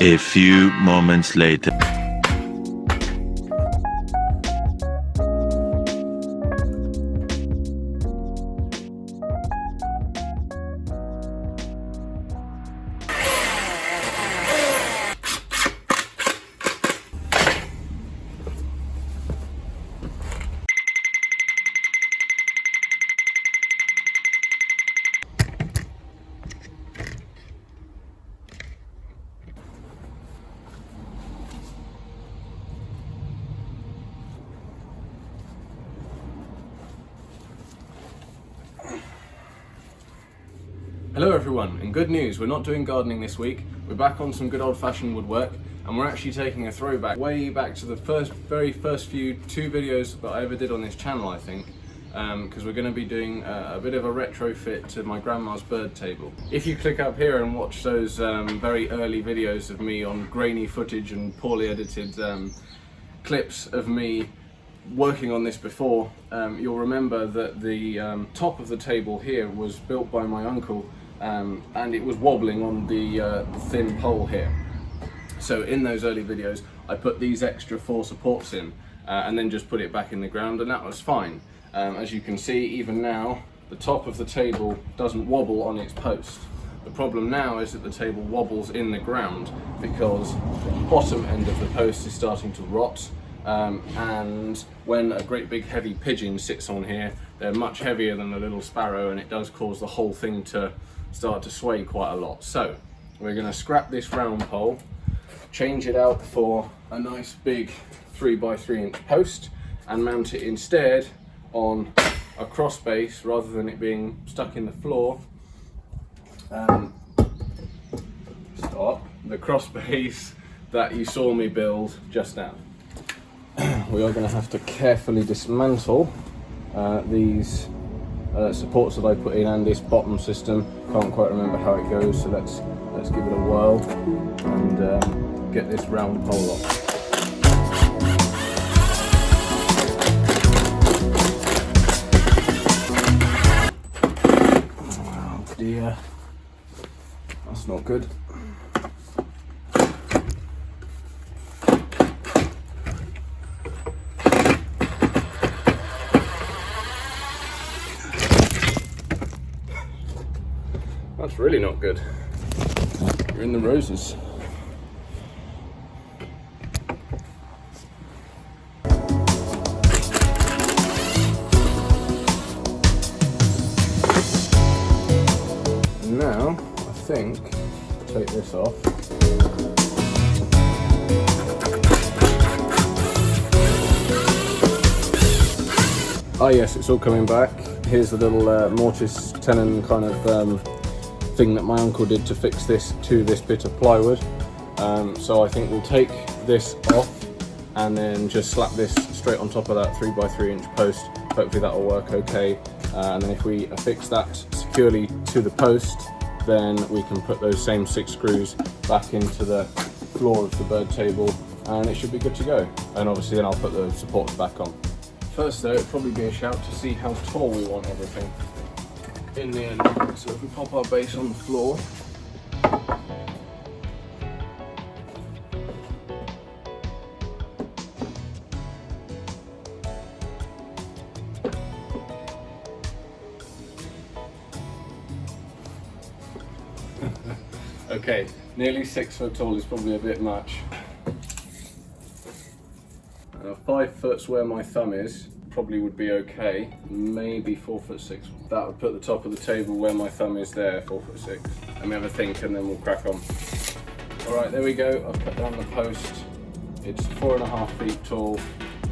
A few moments later. Hello everyone, and good news, we're not doing gardening this week. We're back on some good old-fashioned woodwork, and we're actually taking a throwback way back to the very first two videos that I ever did on this channel, I think, because we're going to be doing a bit of a retrofit to my grandma's bird table. If you click up here and watch those very early videos of me on grainy footage and poorly edited clips of me working on this before, you'll remember that the top of the table here was built by my uncle, and it was wobbling on the thin pole here. So in those early videos I put these extra 4 supports in and then just put it back in the ground, and that was fine. As you can see, even now the top of the table doesn't wobble on its post. The problem now is that the table wobbles in the ground because the bottom end of the post is starting to rot. And when a great big heavy pigeon sits on here, they're much heavier than a little sparrow, and it does cause the whole thing to start to sway quite a lot. So we're going to scrap this round pole, change it out for a nice big 3x3 inch post, and mount it instead on a cross base rather than it being stuck in the floor. The cross base that you saw me build just now. We are going to have to carefully dismantle these supports that I put in, and this bottom system. Can't quite remember how it goes, so let's give it a whirl and get this round pole off. Oh dear, that's not good. That's really not good. You're in the roses. Now, I think, take this off. Ah yes, it's all coming back. Here's the little mortise tenon kind of thing that my uncle did to fix this to this bit of plywood. So I think we'll take this off and then just slap this straight on top of that 3x3 inch post. Hopefully that'll work okay. And then if we affix that securely to the post, then we can put those same 6 screws back into the floor of the bird table, and it should be good to go. And obviously then I'll put the supports back on. First though, it'd probably be a shout to see how tall we want everything in the end. So if we pop our base on the floor, okay, nearly 6 foot tall is probably a bit much. 5 foot's where my thumb is. Probably would be okay. Maybe 4'6". That would put the top of the table where my thumb is there, 4'6". Let me have a think and then we'll crack on. Alright, there we go. I've cut down the post. It's 4.5 feet tall,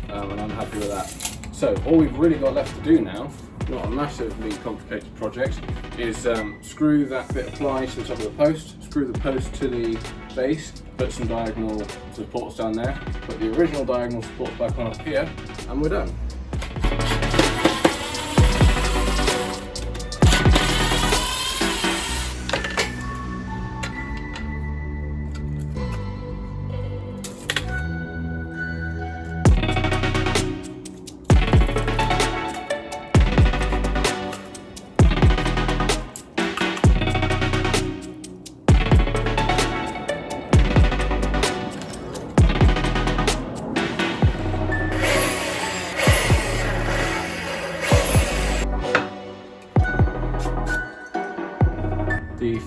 and I'm happy with that. So all we've really got left to do now, not a massively complicated project, is screw that bit of ply to the top of the post, screw the post to the base, put some diagonal supports down there, put the original diagonal supports back on up here, and we're done.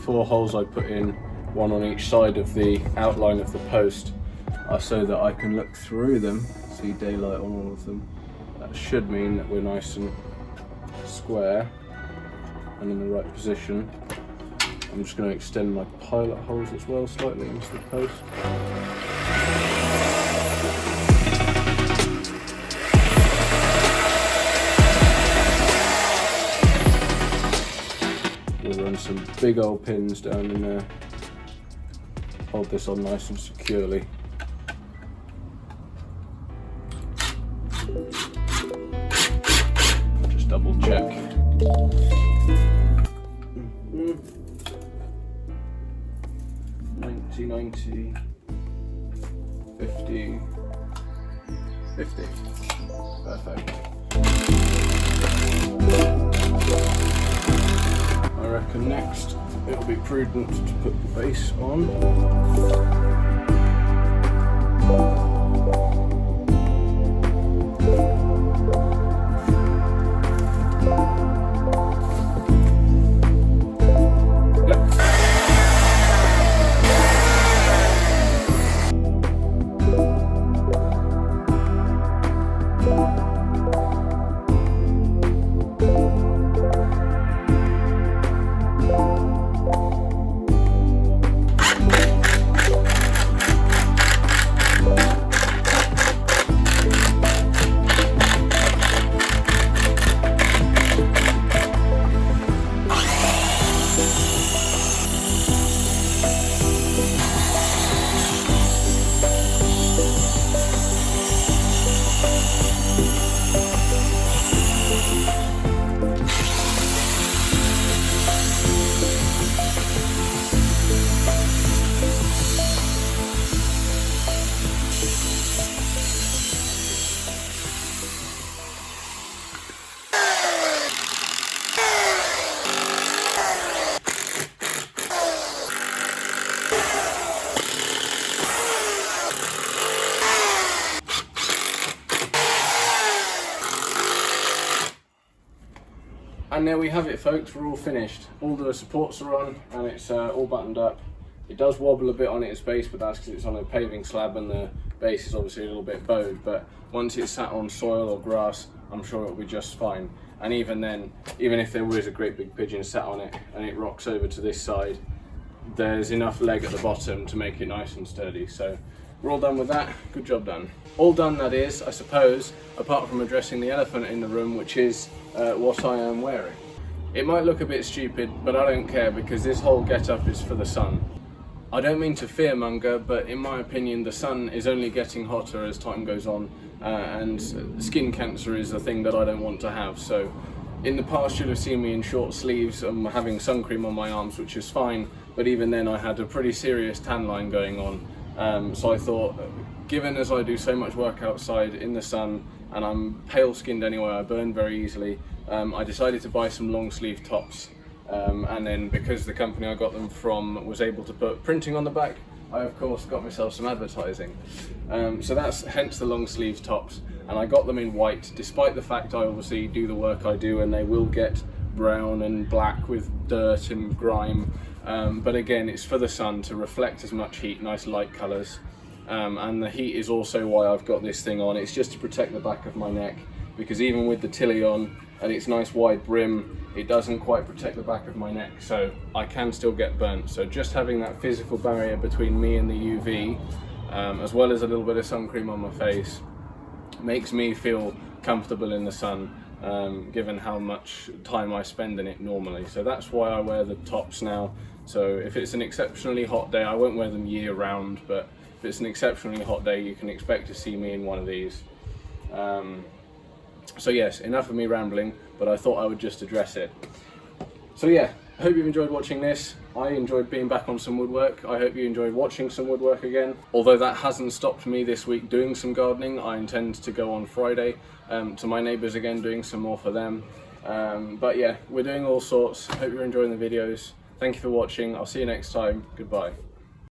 4 holes I put in, one on each side of the outline of the post, are so that I can look through them, see daylight on all of them. That should mean that we're nice and square and in the right position. I'm just going to extend my pilot holes as well slightly into the post. We'll run some big old pins down in there. Hold this on nice and securely. Just double check. 90, 50, 50. Perfect. I reckon next it'll be prudent to put the base on. And there we have it, folks, we're all finished. All the supports are on and it's all buttoned up. It does wobble a bit on its base, but that's because it's on a paving slab and the base is obviously a little bit bowed, but once it's sat on soil or grass, I'm sure it'll be just fine. And even then, even if there was a great big pigeon sat on it and it rocks over to this side, there's enough leg at the bottom to make it nice and sturdy. So we're all done with that. Good job done. All done, that is, I suppose, apart from addressing the elephant in the room, which is what I am wearing. It might look a bit stupid, but I don't care because this whole get-up is for the sun. I don't mean to fearmonger, but in my opinion the sun is only getting hotter as time goes on, and skin cancer is a thing that I don't want to have. So in the past you'll have seen me in short sleeves and having sun cream on my arms, which is fine, but even then I had a pretty serious tan line going on. So I thought, given as I do so much work outside in the sun and I'm pale skinned anyway, I burn very easily, I decided to buy some long sleeve tops. And then because the company I got them from was able to put printing on the back, I of course got myself some advertising. So that's hence the long sleeve tops, and I got them in white, despite the fact I obviously do the work I do and they will get brown and black with dirt and grime. But again, it's for the sun to reflect as much heat, nice light colours. And the heat is also why I've got this thing on. It's just to protect the back of my neck, because even with the tilly on and its nice wide brim, it doesn't quite protect the back of my neck, so I can still get burnt. So just having that physical barrier between me and the UV, as well as a little bit of sun cream on my face, makes me feel comfortable in the sun, given how much time I spend in it normally. So that's why I wear the tops now. So if it's an exceptionally hot day, I won't wear them year round, but if it's an exceptionally hot day, you can expect to see me in one of these. So yes, enough of me rambling, but I thought I would just address it. So yeah, I hope you've enjoyed watching this. I enjoyed being back on some woodwork. I hope you enjoyed watching some woodwork again. Although that hasn't stopped me this week doing some gardening, I intend to go on Friday to my neighbours again, doing some more for them. But yeah, we're doing all sorts. Hope you're enjoying the videos. Thank you for watching. I'll see you next time. Goodbye.